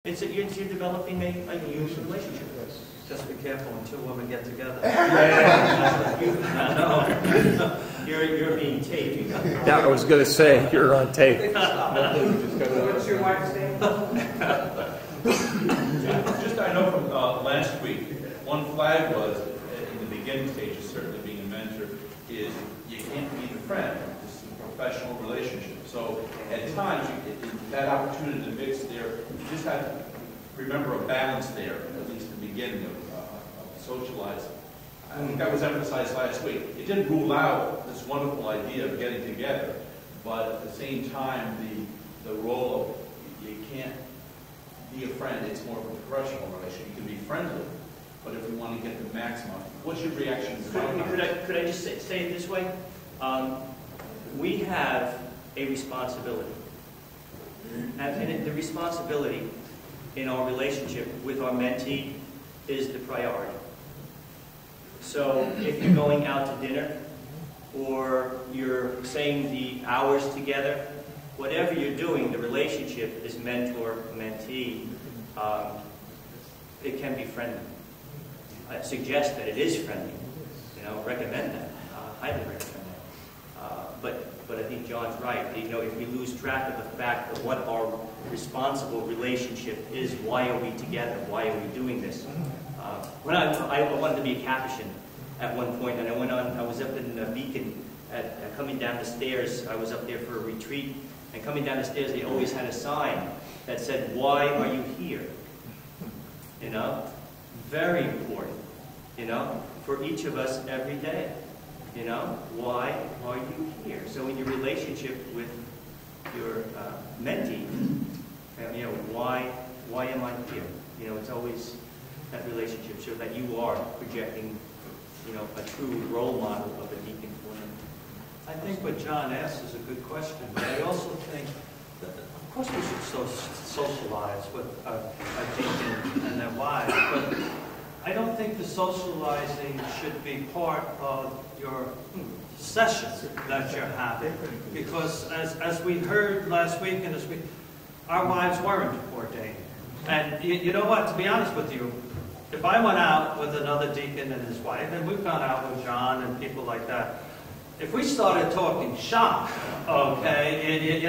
You're developing a huge relationship. Just be careful when two women get together. You're being taped. Yeah, I was going to say, you're on tape. What's your wife's name? Just I know from last week, one flag was, in the beginning stages, certainly being a mentor, is you can't be the friend. This is a professional relationship. So at times, that opportunity to mix there, you just have to remember a balance there, at least in the beginning of socializing. I think that was emphasized last week. It didn't rule out this wonderful idea of getting together, but at the same time, the role of you can't be a friend, it's more of a professional relationship. You can be friendly, but if we want to get the maximum, what's your reaction to that? Could I just say it this way? We have a responsibility. And the responsibility in our relationship with our mentee is the priority. So if you're going out to dinner or you're saying the hours together, whatever you're doing, the relationship is mentor-mentee. It can be friendly. I suggest that it is friendly. Recommend that. Highly recommend that. But I think John's right. If we lose track of the fact of what our responsible relationship is, why are we together? Why are we doing this? When I wanted to be a Capuchin at one point, and I was up in Deacon, coming down the stairs. I was up there for a retreat, and coming down the stairs, they always had a sign that said, "Why are you here?" Very important. For each of us every day. Why are you here? So in your relationship with your mentee, why am I here? It's always that relationship, so that you are projecting, a true role model of a deacon for them. I think what John asked is a good question, but I also think that, of course, we should socialize with a deacon and their wives, but I don't think the socializing should be part of your session that you're having, because as we heard last week and our wives weren't ordained. And you know what, to be honest with you, if I went out with another deacon and his wife, and we've gone out with John and people like that, if we started talking shop, okay,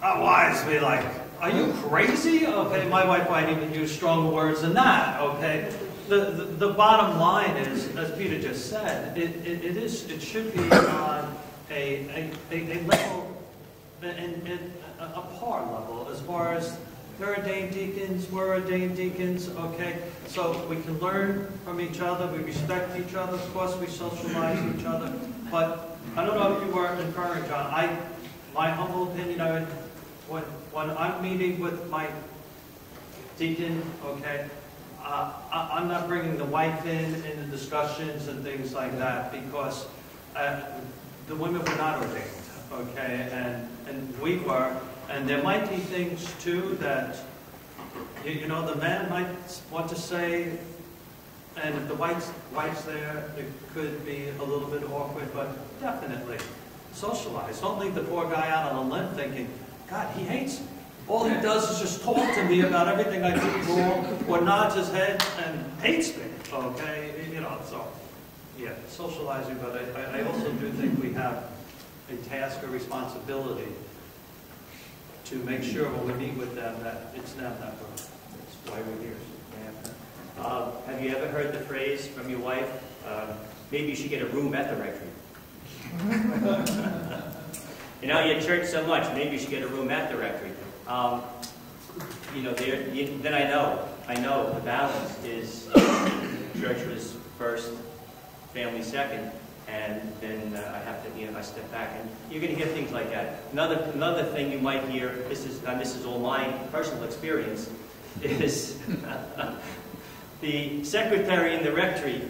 our wives be like, "Are you crazy?" Okay, my wife might even use stronger words than that, okay? The bottom line is, as Peter just said, it should be on a level, a par level, as far as they're ordained deacons, we're ordained deacons, okay? So we can learn from each other, we respect each other, of course we socialize each other, but I don't know if you were inferring, John, my humble opinion, when I'm meeting with my deacon, okay, I'm not bringing the wife in the discussions and things like that, because the women were not ordained, okay, and we were, and there might be things too that, the man might want to say, and if the wife's there, it could be a little bit awkward, but definitely socialize. Don't leave the poor guy out on a limb thinking, "God, he hates me. All he does is just talk to me about everything I do wrong, or nods his head and hates me." Okay, so yeah, socializing. But I also do think we have a task or responsibility to make sure when we meet with them that it's them that that's why we're here. Have you ever heard the phrase from your wife, "Maybe you should get a room at the rectory"? You at church so much, maybe you should get a room at the rectory. Then I know the balance is church was first, family second, and then I have to, I step back, and you're going to hear things like that. Another thing you might hear, this is all my personal experience, is the secretary in the rectory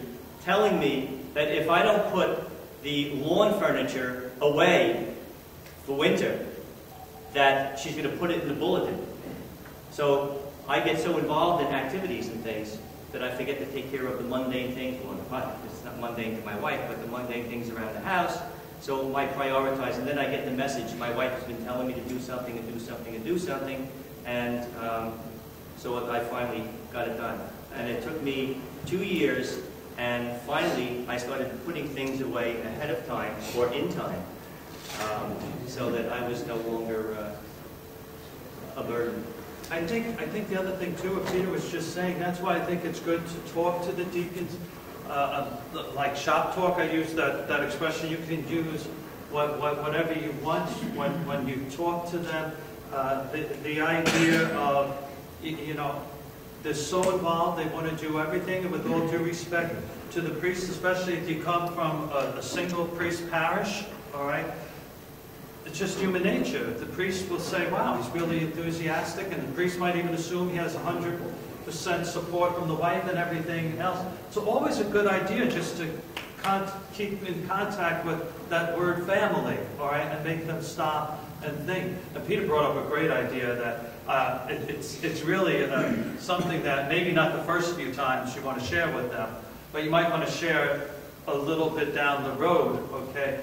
telling me that if I don't put the lawn furniture away for winter, that she's going to put it in the bulletin. So I get so involved in activities and things that I forget to take care of the mundane things. Well, it's not mundane to my wife, but the mundane things around the house. So I prioritize, and then I get the message. My wife has been telling me to do something and do something and do something, and So I finally got it done. And it took me 2 years, and finally I started putting things away ahead of time, or in time, so that I was no longer a burden. I think the other thing too, what Peter was just saying, that's why I think it's good to talk to the deacons, like shop talk. I use that expression. You can use whatever you want when you talk to them. The idea of, they're so involved, they want to do everything, and with all due respect to the priests, especially if you come from a single priest parish, all right? It's just human nature. The priest will say, wow, he's really enthusiastic, and the priest might even assume he has 100% support from the wife and everything else. It's always a good idea just to keep in contact with that word family, all right, and make them stop and think. And Peter brought up a great idea that it's really something that maybe not the first few times you want to share with them, but you might want to share a little bit down the road, okay?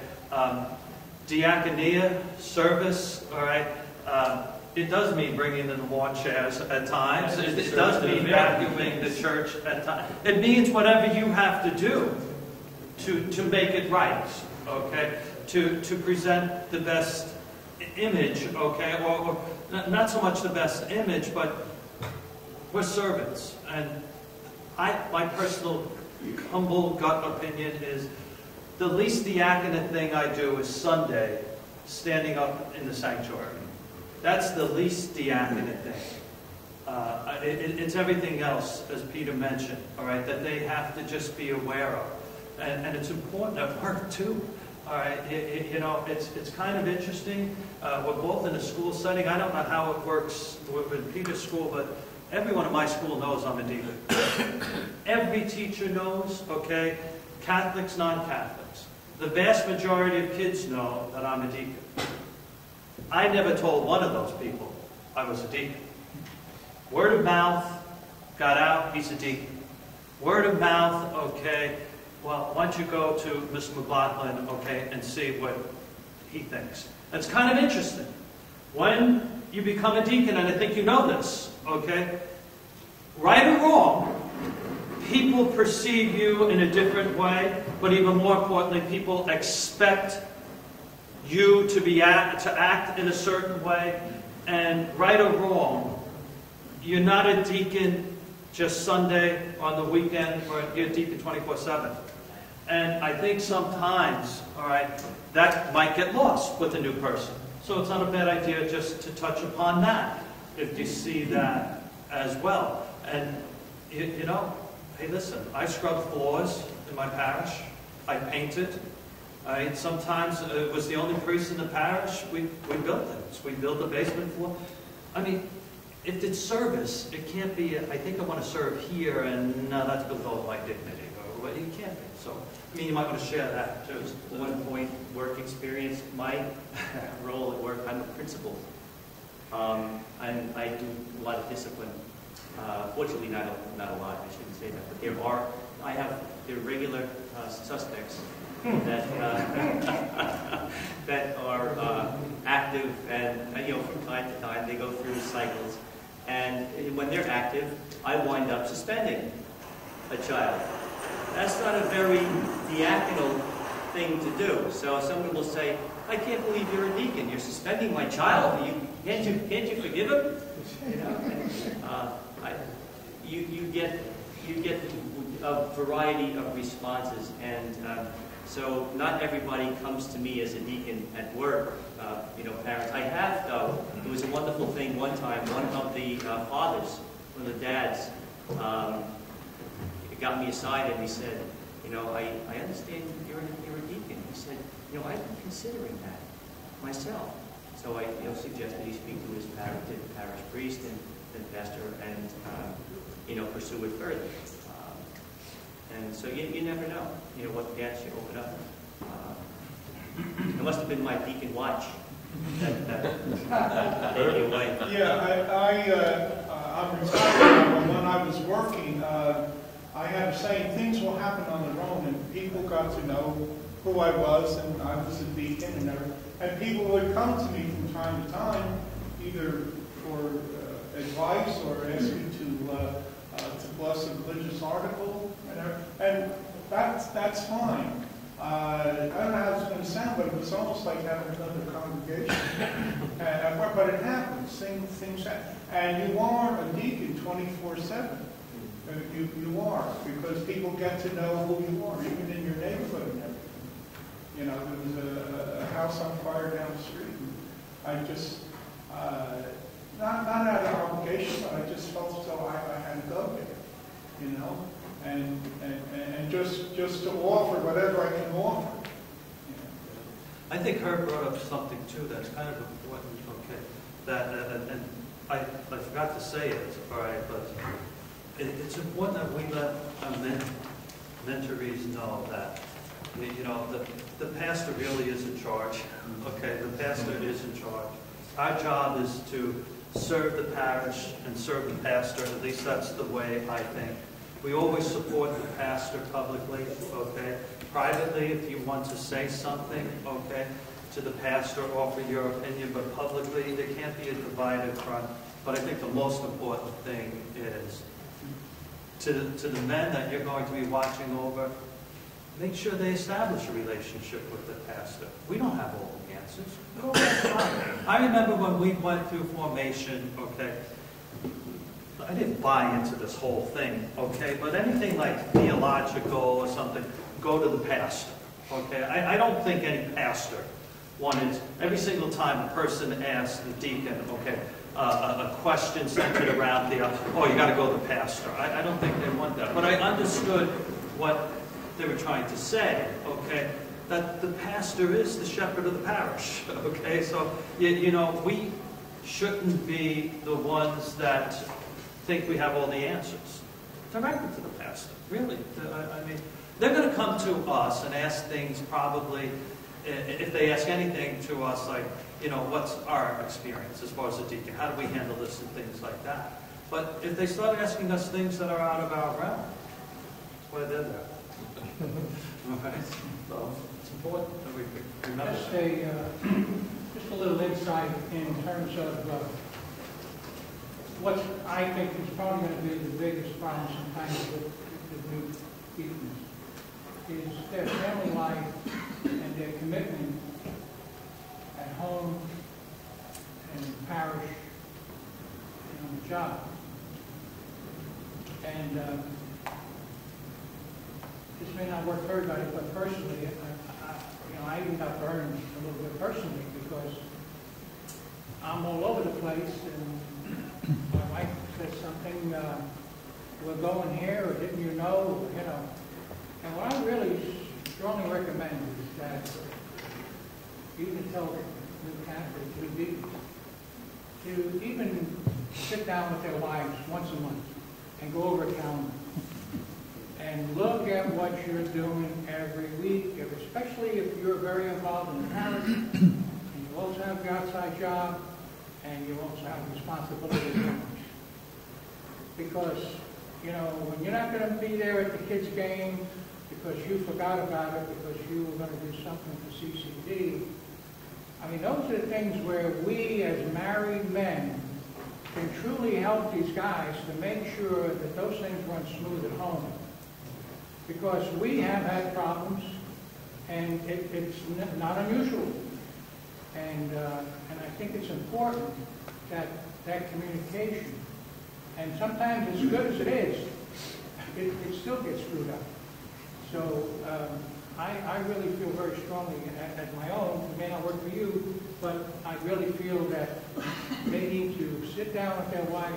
Diaconia, service, all right? It does mean bringing in the lawn chairs at times. It does mean vacuuming the church at times. It means whatever you have to do to make it right, okay? To present the best image, okay? Or not so much the best image, but we're servants. And my personal humble gut opinion is the least diaconate thing I do is Sunday, standing up in the sanctuary. That's the least diaconate thing. It's everything else, as Peter mentioned, all right, that they have to just be aware of. And it's important at work, too. All right, it's kind of interesting. We're both in a school setting. I don't know how it works with Peter's school, but everyone in my school knows I'm a deacon. Every teacher knows, okay? Catholics, non-Catholics. The vast majority of kids know that I'm a deacon. I never told one of those people I was a deacon. Word of mouth got out, he's a deacon. Word of mouth, okay, well, why don't you go to Mr. McLaughlin, okay, and see what he thinks. That's kind of interesting. When you become a deacon, and I think you know this, okay, right or wrong, people perceive you in a different way, but even more importantly, people expect you to act in a certain way. And right or wrong, you're not a deacon just Sunday on the weekend, or you're a deacon 24/7. And I think sometimes, all right, that might get lost with a new person. So it's not a bad idea just to touch upon that, if you see that as well. And, hey, listen, I scrubbed floors in my parish. I painted. Sometimes it was the only priest in the parish. We built things. We built the basement floor. I mean, if it's service, it can't be, I think I want to serve here, and no, that's below my dignity. Or it can't be. So, I mean, you might want to share that too. Just 1 point, work experience. My role at work, I'm a principal. And I do a lot of discipline. Fortunately, not a lot, I shouldn't say that. But I have regular suspects that are active, and from time to time they go through cycles. And when they're active, I wind up suspending a child. That's not a very diaconal thing to do. So someone will say, "I can't believe you're a deacon. You're suspending my child. Can't you forgive him?" You get a variety of responses, and so not everybody comes to me as a deacon at work. Parents. I have, though. It was a wonderful thing one time. One of the fathers, one of the dads, got me aside and he said, I understand you're a deacon. He said, I've been considering that myself. So I suggested he speak to his parish priest and pastor and pursue it further. And so you never know, what paths you open up. It must have been my deacon watch that gave you away. Yeah, I'm retired. When I was working, I had a saying, things will happen on their own, and people got to know who I was, and I was a deacon, and people would come to me from time to time, either for advice or ask you to bless a religious article, and that's fine. I don't know how it's going to sound, but it was almost like having another congregation. But it happens. Things happen. And you are a deacon 24/7. You are, because people get to know who you are, even in your neighborhood and everything. You know, there was a house on fire down the street. And I just, not out of obligation, but I just felt as though I had to go there, you know, and just to offer whatever I can offer. You know. I think Herb brought up something too that's kind of important, okay, that, and I forgot to say it, all right, but it's important that we let our mentorees know that, you know, the pastor really is in charge, okay, the pastor is in charge. Our job is to serve the parish and serve the pastor, at least that's the way I think. We always support the pastor publicly, okay? Privately, if you want to say something, okay, to the pastor, offer your opinion, but publicly, there can't be a divided front. But I think the most important thing is to the men that you're going to be watching over, make sure they establish a relationship with the pastor. We don't have all the answers. Go back. I remember when we went through formation, okay, I didn't buy into this whole thing, okay, but anything like theological or something, go to the pastor, okay? I don't think any pastor wanted, every single time a person asked the deacon, okay, a question centered around the, oh, you got to go to the pastor. I don't think they want that. But I understood what they were trying to say, okay, that the pastor is the shepherd of the parish, okay? So, you know, we shouldn't be the ones that think we have all the answers. Direct it to the pastor, really. I mean, they're going to come to us and ask things probably, if they ask anything to us, like, you know, what's our experience as far as a deacon? How do we handle this and things like that? But if they start asking us things that are out of our realm, that's why they're there. All right? So it's important that we remember that. Just a little insight in terms of what I think is probably going to be the biggest problem sometimes with the new deacons is their family life and their commitment at home and parish and on the job. And this may not work for everybody, but personally, I even got burned a little bit personally because I'm all over the place, and my wife said something, we're going here, or didn't you know, you know. And what I really strongly recommend is that even tell new candidates, new deacons, to even sit down with their wives once a month and go over a calendar and look at what you're doing every week, especially if you're very involved in the parish, and you also have your outside job, and you also have responsibilities. Because, you know, when you're not going to be there at the kids' game because you forgot about it, because you were going to do something for CCD, I mean, those are the things where we as married men can truly help these guys to make sure that those things run smooth at home. Because we have had problems, and it's not unusual. And I think it's important that communication, and sometimes as good as it is, it still gets screwed up. So I really feel very strongly at my own, it may not work for you, but I really feel that they need to sit down with their wives,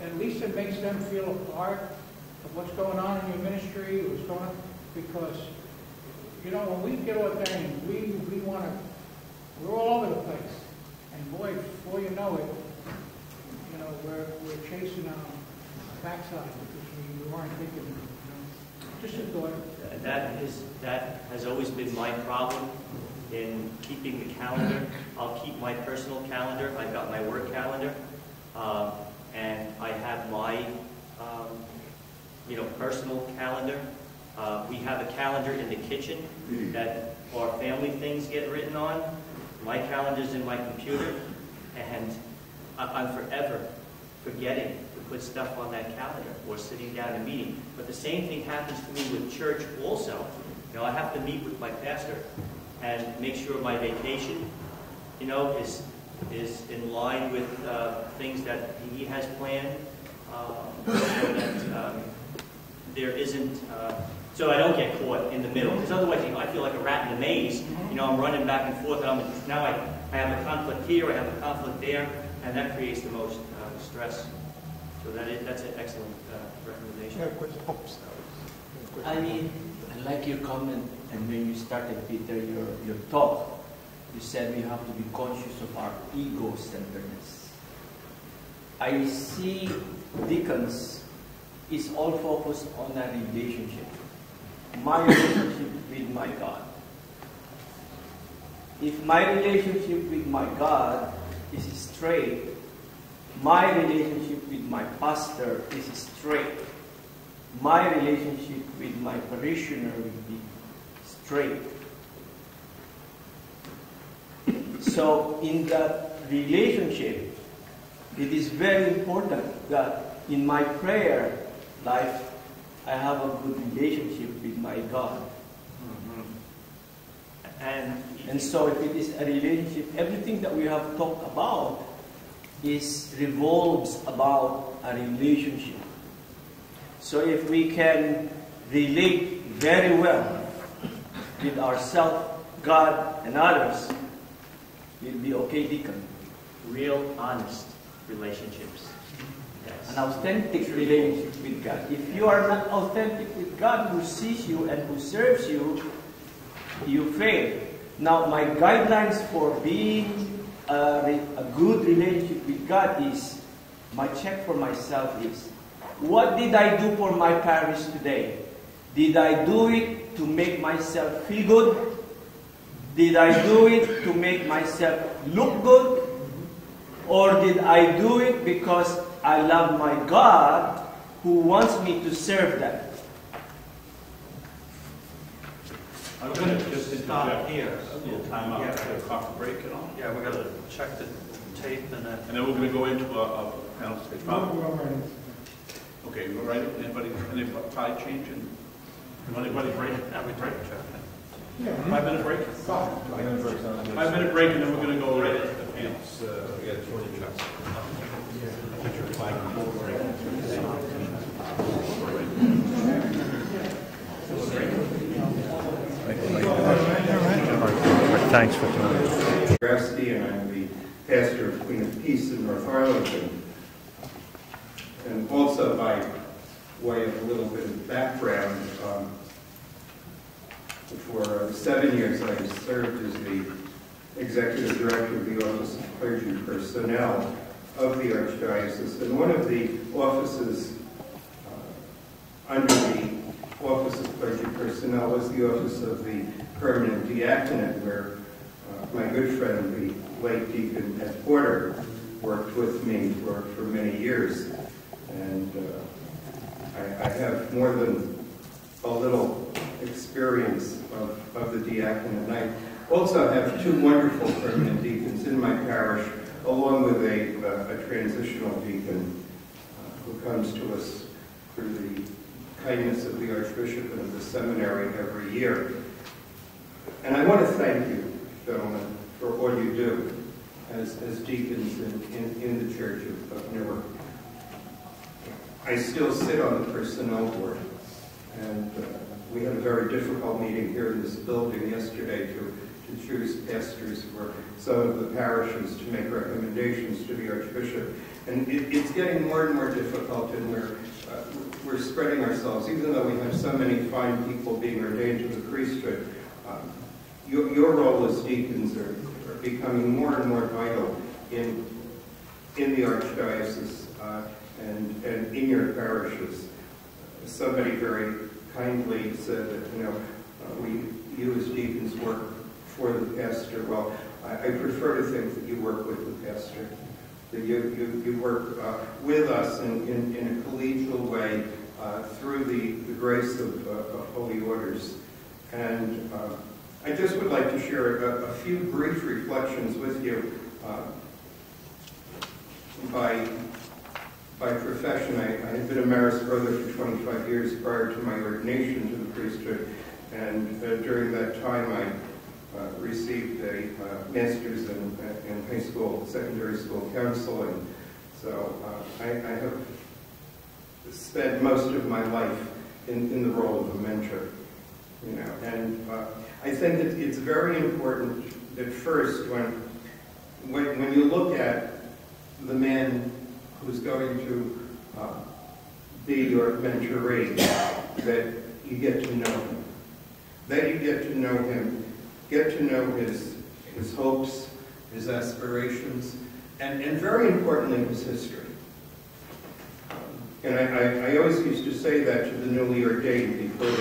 at least it makes them feel a part of what's going on in your ministry, what's going on, because, you know, when we get ordained, we want to, we're all over the place. And boy, before you know it, you know, we're chasing our backside because we weren't thinking, you know, just a thought. That has always been my problem in keeping the calendar. I'll keep my personal calendar. I've got my work calendar, and I have my personal calendar. We have a calendar in the kitchen that our family things get written on. My calendar's in my computer, and I'm forever forgetting to put stuff on that calendar or sitting down in a meeting. But the same thing happens to me with church also. You know, I have to meet with my pastor and make sure my vacation, you know, is in line with things that he has planned, so that there isn't, so I don't get caught in the middle. Because otherwise, you know, I feel like a rat in a maze. You know, I'm running back and forth. Now I have a conflict here, I have a conflict there, and that creates the most stress. So that's an excellent recommendation. I mean, I like your comment, and when you started, Peter, your talk, you said we have to be conscious of our ego-centeredness. I see deacons is all focused on a relationship. My relationship with my God. If my relationship with my God is straight, my relationship with my pastor is straight. My relationship with my parishioner will be straight. So in that relationship, it is very important that in my prayer life, I have a good relationship with my God. And so if it is a relationship, everything that we have talked about revolves about a relationship. So if we can relate very well with ourselves, God, and others, we'll be okay, Deacon. Real, honest relationships. Yes. An authentic relationship with God. If you are not authentic with God, who sees you and who serves you, you fail. Now, my guidelines for being a good relationship with God is, my check for myself is, what did I do for my parish today? Did I do it to make myself feel good? Did I do it to make myself look good? Or did I do it because I love my God who wants me to serve them? I'm going to just stop here. A little time out, Yeah. for a coffee break and all. Yeah, we're going to check the tape and then. And then we're going to go into a panel discussion. Okay, we're ready. Anybody tie change? Anybody break? Yeah, we break. 5-minute break? 5-minute break, and then we're going to go right into the panels. Thanks for coming. Grasty, and I'm the pastor of Queen of Peace in North Arlington. And also, by way of a little bit of background, for 7 years I served as the executive director of the Office of Clergy Personnel of the Archdiocese. And one of the offices under the Office of Clergy Personnel was the Office of the Permanent Diaconate, where my good friend, the late Deacon Ed Porter, worked with me for many years. And I have more than a little experience of the diaconate. And I also have 2 wonderful permanent deacons in my parish, along with a transitional deacon who comes to us through the kindness of the Archbishop and of the seminary every year. And I want to thank you, gentlemen, for all you do as deacons in the Church of Newark. I still sit on the personnel board, and we had a very difficult meeting here in this building yesterday to choose pastors for some of the parishes to make recommendations to the Archbishop. And it's getting more and more difficult, and we're spreading ourselves. Even though we have so many fine people being ordained to the priesthood, your role as deacons are becoming more and more vital in the Archdiocese and in your parishes. Somebody very kindly said that, you as deacons work for the pastor. Well, I prefer to think that you work with the pastor. That you work with us in a collegial way through the grace of holy orders. And I just would like to share a few brief reflections with you by by profession. I had been a Marist brother for 25 years prior to my ordination to the priesthood, and during that time I received a master's in high school, secondary school counseling. So I have spent most of my life in the role of a mentor, you know. And I think it's very important that first, when you look at the man who's going to be your mentoree, that you get to know him. That you get to know him, get to know his hopes, his aspirations, and very importantly, his history. And I always used to say that to the newly ordained before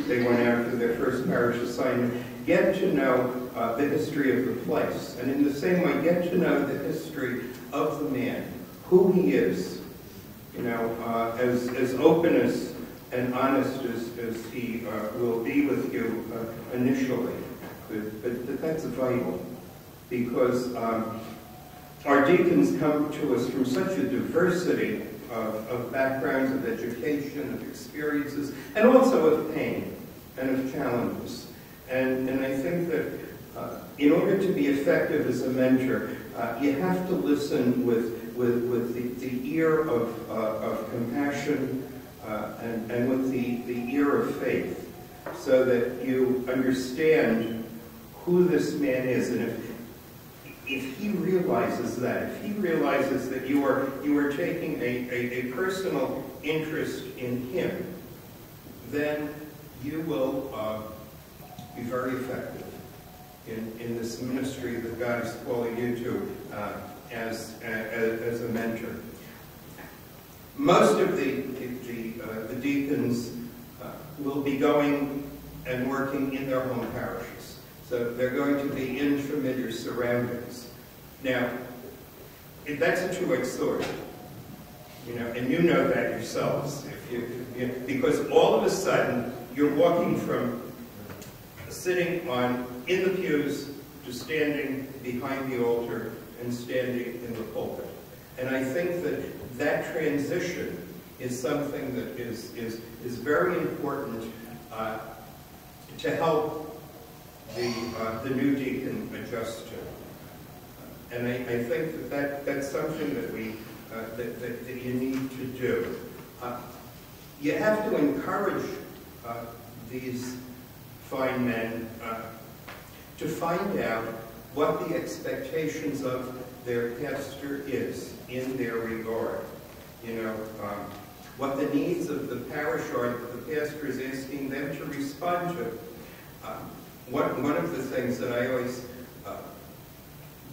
they went out for their first parish assignment. Get to know the history of the place. And in the same way, get to know the history of the man, who he is, you know, as open and honest as he will be with you initially. But that's vital, because our deacons come to us from such a diversity of backgrounds, of education, of experiences, and also of pain and of challenges. And I think that in order to be effective as a mentor, you have to listen with the ear of compassion and with the ear of faith, so that you understand who this man is. And if he realizes that, you are taking a personal interest in him, then you will be very effective in this ministry that God is calling you to as a mentor. Most of the deacons will be going and working in their home parishes. So they're going to be in familiar surroundings. Now, that's a two-edged sword, you know, and you know that yourselves. Because all of a sudden, you're walking from sitting in the pews to standing behind the altar and standing in the pulpit. And I think that transition is something that is very important to help the new deacon adjust to. And I think that's something that that you need to do. You have to encourage these fine men to find out what the expectations of their pastor is in their regard. You know, what the needs of the parish are that the pastor is asking them to respond to. One of the things that I always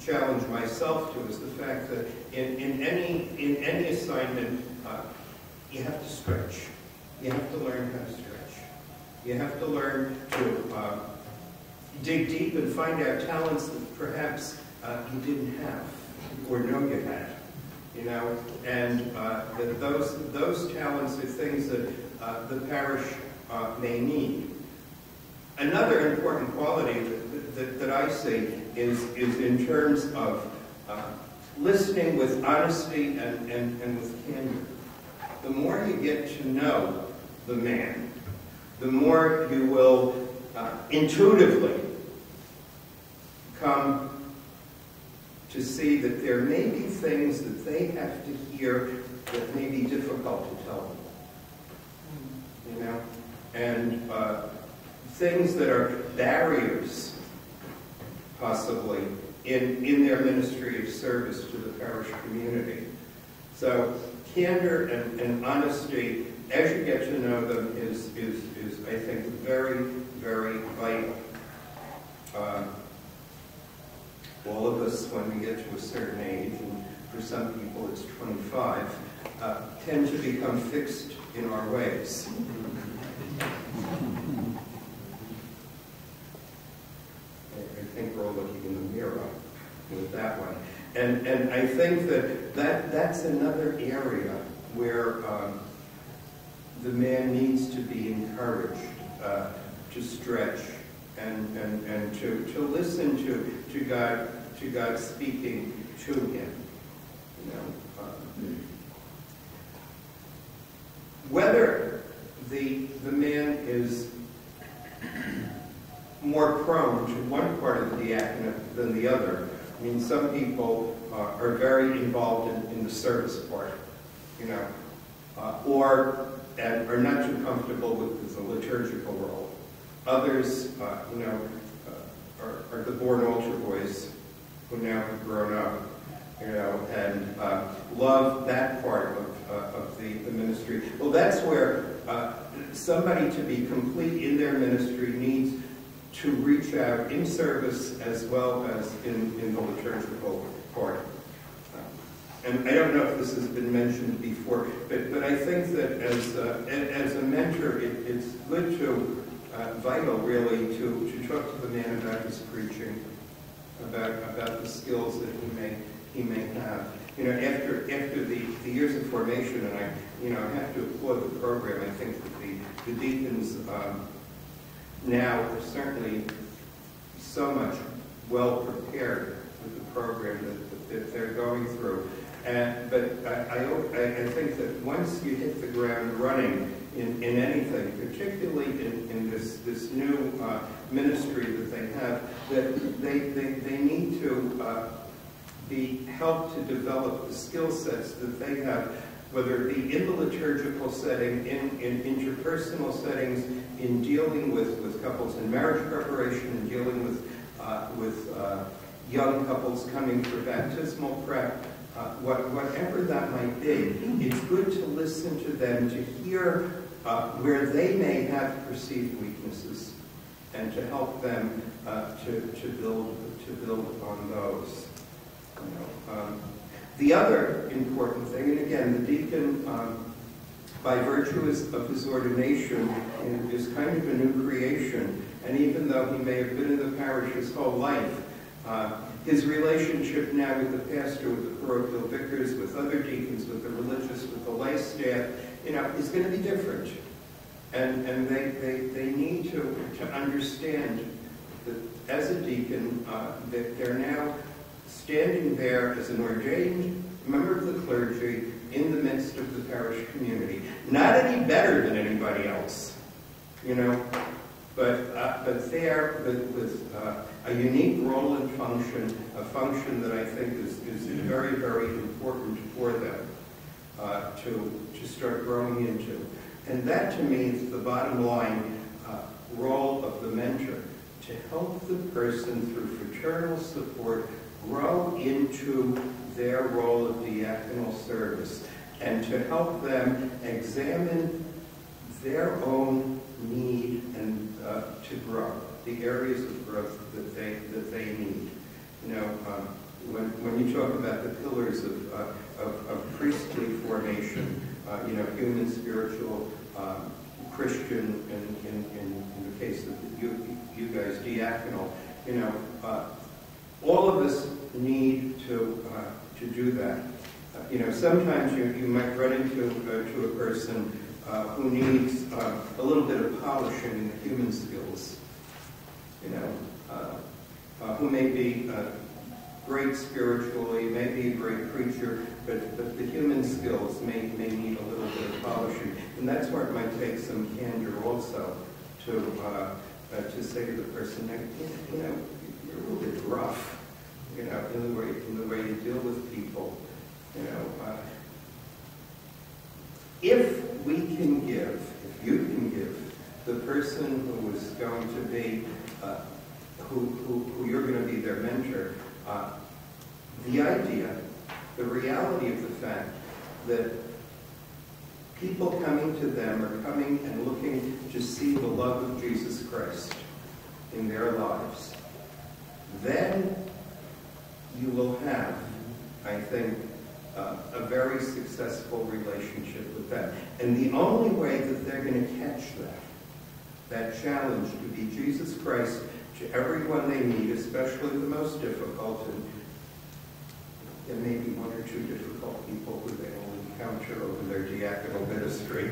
challenge myself to is the fact that in any assignment, you have to stretch. You have to learn how to stretch. You have to learn to dig deep and find out talents that perhaps you didn't have or know you had. You know, and that those talents are things that the parish may need. Another important quality that I see is in terms of listening with honesty and with candor. The more you get to know the man, the more you will intuitively come to see that there may be things that they have to hear that may be difficult to tell them. You know? And things that are barriers, possibly, in their ministry of service to the parish community. So candor and honesty, as you get to know them, is I think, very, very vital. All of us, when we get to a certain age, and for some people it's 25, tend to become fixed in our ways. I think we're all looking in the mirror with that one. And I think that's another area where the man needs to be encouraged to stretch and to listen to God speaking to him. You know, whether the man is more prone to one part of the diaconate than the other. I mean, some people are very involved in the service part, you know, and are not too comfortable with the liturgical role. Others, you know, are the born altar boys who now have grown up, you know, and love that part of the ministry. Well, that's where somebody to be complete in their ministry needs to reach out in service as well as in the liturgical part. And I don't know if this has been mentioned before, but I think that as a mentor, it's good to, vital really, to talk to the man about his preaching, about the skills that he may have. You know, after the years of formation, and I have to applaud the program. I think that the deacons now are certainly so much well prepared with the program that they're going through. But I think that once you hit the ground running in anything, particularly in this new ministry that they have, that they need to be helped to develop the skill sets that they have, whether it be in the liturgical setting, in interpersonal settings, in dealing with couples in marriage preparation, and dealing with young couples coming for baptismal prep, whatever that might be. It's good to listen to them, to hear where they may have perceived weaknesses, and to help them to build on those. You know, the other important thing, and again, the deacon, by virtue of his ordination, is kind of a new creation. And even though he may have been in the parish his whole life, his relationship now with the pastor, with the parochial vicars, with other deacons, with the religious, with the lay staff, you know, is going to be different. And they need to understand that as a deacon, that they're now standing there as an ordained member of the clergy in the midst of the parish community. Not any better than anybody else, you know, but there with a unique role and function, a function that I think is very, very important for them to start growing into. And that, to me, is the bottom line role of the mentor, to help the person through fraternal support grow into their role of diaconal service, and to help them examine their own need and to grow, the areas of growth that they need. You know, when you talk about the pillars of priestly formation, you know, human, spiritual, Christian, in the case of you guys, diaconal, you know, all of us need to do that. You know, sometimes you might run into a person who needs a little bit of polishing in the human skills. You know, who may be great spiritually, may be a great preacher, but the human skills may need a little bit of polishing. And that's where it might take some candor also to say to the person, you know, you're a little bit rough, you know, in the way you deal with people. You know, if we can give, if you can give the person who is going to be, who you're going to be their mentor, the idea, the reality of the fact that people coming to them are coming and looking to see the love of Jesus Christ in their lives, then you will have, I think, a very successful relationship with them. And the only way that they're going to catch that challenge to be Jesus Christ to everyone they meet, especially the most difficult, and there may be one or two difficult people who they will encounter over their diaconal ministry.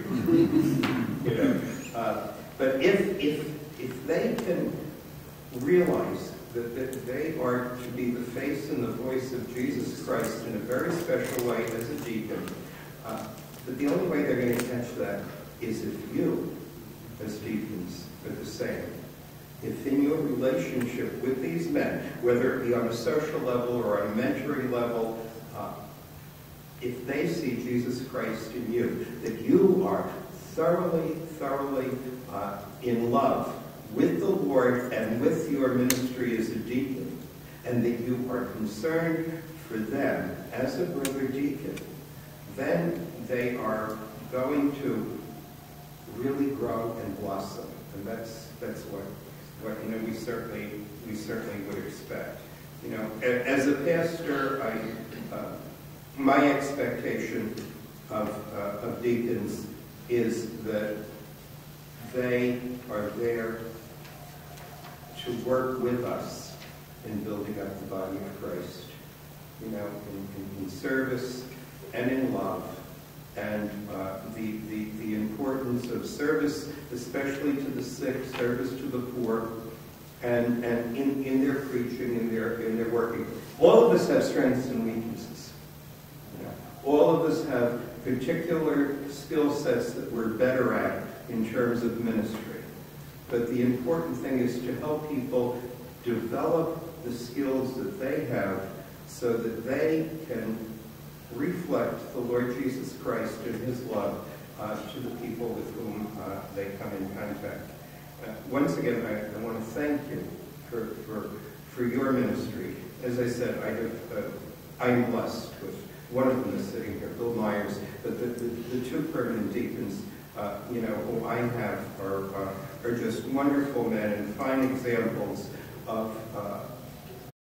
You know, but if they can realize that they are to be the face and the voice of Jesus Christ in a very special way as a deacon, But the only way they're going to catch that is if you, as deacons, are the same. If in your relationship with these men, whether it be on a social level or on a mentoring level, if they see Jesus Christ in you, that you are thoroughly in love with the Lord and with your ministry as a deacon, and that you are concerned for them as a brother deacon, then they are going to really grow and blossom. And that's what we certainly would expect. As a pastor, my expectation of deacons is that they are there to work with us in building up the body of Christ, in service and in love, and the importance of service, especially to the sick, service to the poor, and in their preaching, in their working. All of us have strengths and weaknesses. All of us have particular skill sets that we're better at in terms of ministry. But the important thing is to help people develop the skills that they have so that they can reflect the Lord Jesus Christ and his love to the people with whom they come in contact. Once again, I want to thank you for your ministry. As I said, I'm blessed with one of them is sitting here, Bill Myers, but the two permanent deacons, who I have are just wonderful men and fine examples of